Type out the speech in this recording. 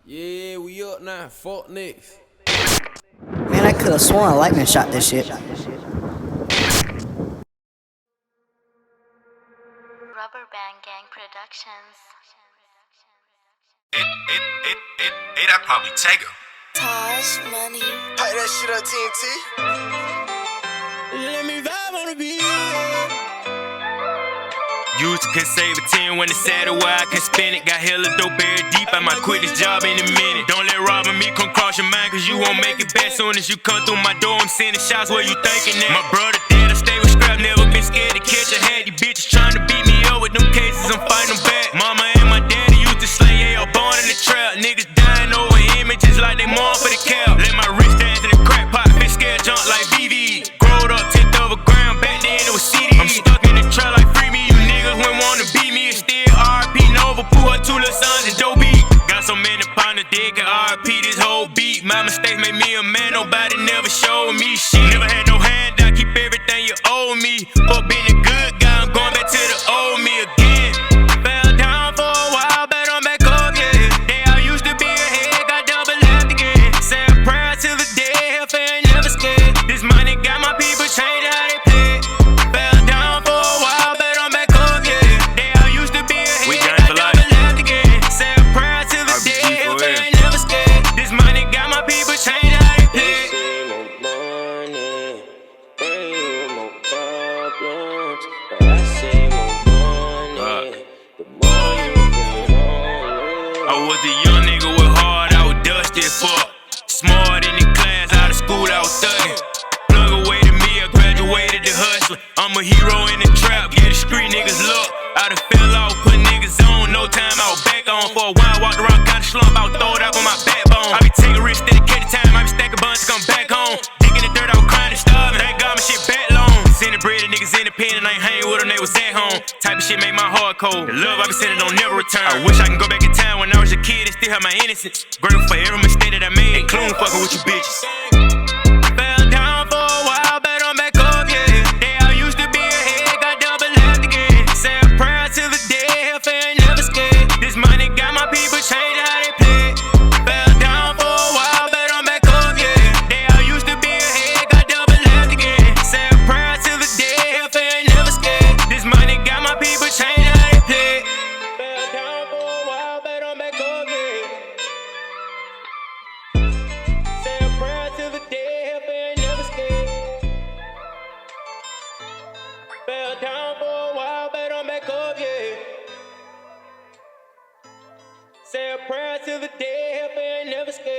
Yeah, we up now. Fuck next. Man, I could've sworn lightning shot this shit. Rubber Band Gang Productions. That probably take her. Taj Money. Pipe that shit up, TNT. Let me vibe on the beat. Used to could save a 10 when it's sad where I can spend it. Got hella dope buried deep, I might quit this job in a minute. Don't let robbing me come cross your mind, cause you won't make it back. Soon as you come through my door, I'm sending shots where you thinking that. My brother dead, I stay with scrap, never been scared to catch a hat. These bitches trying to beat me up with them cases, I'm fighting them back. Mama and my daddy used to slay, yeah, I born in the trap. Niggas dying over images like they mourn for the cow. Let my wrist dance in the crack pot, bitch scared jump like VV. Growed up 10th of a gram, back then it was CD. I'm stuck in the trap like free me, you niggas when wanna beat me. It's still RP Nova, put her 2 little sons and Dope beat. Got so many partners, they can RP this whole beat. My mistakes made me a man, nobody never showed me shit. Never had no hand, I keep everything you owe me. Fuck being a good guy, I'm going back to the old me again. Fell down for a while, but I'm back up, yeah. Day I used to be ahead, got double left again. Say a prayer till the day, hellfire ain't never scared. This money got my people changing how they play. Fell down for a while, but I'm back up, yeah. Day I used to be ahead, got double left again. Say a prayer till the day, hellfire ain't never scared. This money got my people changing how they play. I was a young nigga with heart, I was dusty as fuck. Smart in the class, out of school, I was thugging. Plug away to me, I graduated to hustling. I'm a hero in the trap, yeah, the street niggas look. I done fell off, put niggas on, no time, I was back on. For a while, walked around, kinda slump, I was throwed up on my backbone. I be taking risks, dedicated time, I be stacking buns to come back home. Digging the dirt, I was crying and starving, thank God my shit back long. Sending bread to niggas independent, I ain't hanging with them, they was at home. Type of shit made my heart cold. The love I be sending don't never return. I wish I can go back in time when I was a kid and still have my innocence. Grateful for every mistake that I made, including fucking with you bitches. Fell down for a while, but I'm back up, yeah. Day I used to be ahead, got double left again. Say a prayer till the day, hellfire ain't never scared. This money got my people changing how they play. Fell down for a while, but I'm back up, yeah. Day I used to be ahead, got double left again. Say a prayer till the day, hellfire ain't never scared. This money got my people changing how they play. Fell down for a while, but I'm back up, yeah. Say a prayer till the day, hellfire ain't never scared. Fell down for a while, but I'm back up, yeah. Say a prayer till the day, hellfire ain't never scared.